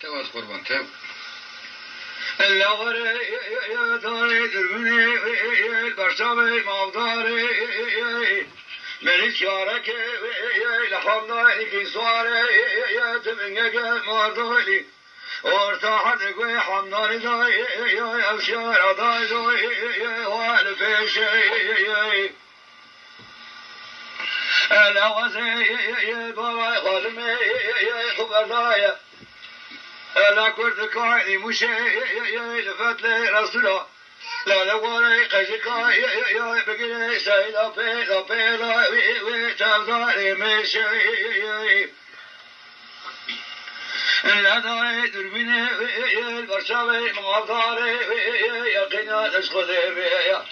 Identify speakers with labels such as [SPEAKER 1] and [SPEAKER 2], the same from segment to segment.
[SPEAKER 1] تواس قربان تو
[SPEAKER 2] اللغري يا داري دربني البرشامي مافداري ملك يارك لحمنا في صاري يا تمنك مردولي وارتاحت قوي حمداني داي يا أشياء داي داي والفيشي الأوزي بابا خادمي خبردايا لا كرد كاي مشي لفت لي رسولا لا لوري قشقا يا بقري سيدا بيلا بيلا وتبداري مشي لا داري دربيني البرشاوي مغفداري يقينا تشخذي بيا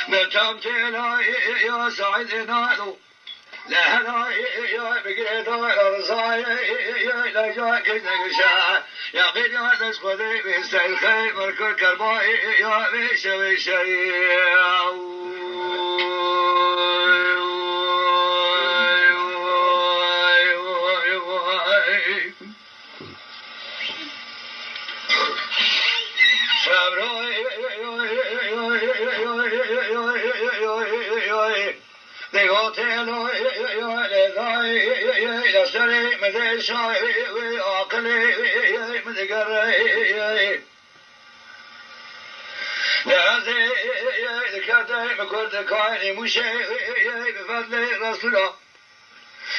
[SPEAKER 2] بتمتي لا يا سعيد نالو لا لا يا بقري دار رزاي لا جاك نقشا يا قيد يا تسخذي بيستلخي مركل كرباي يا بيشا بيشا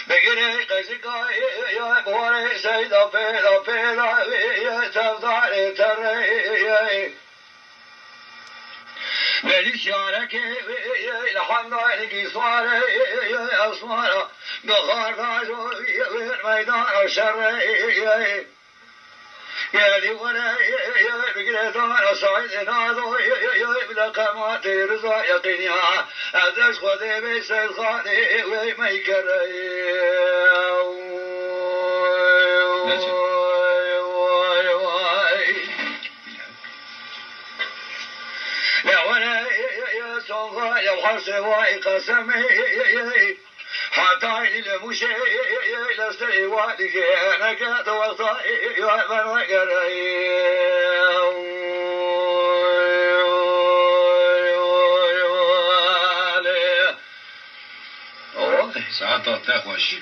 [SPEAKER 2] بقري قزقا يا بوري سيدا بيلا بيلا يا تفضل تري ملك يارك لحمدانك صار يا أصمار بخار غازو الميدان الشر يا لي ولا يا بقري دار صعيد ناظو يا بلقى ما ترزا يقينيا أدش خذي بيسيد خاني وما يكري لا ولا يا صغار يا حرصي واي قسمي حتى إلى مشي إلى سيوالك أنا قد وصاي يا من وقري
[SPEAKER 1] ساعات تخوش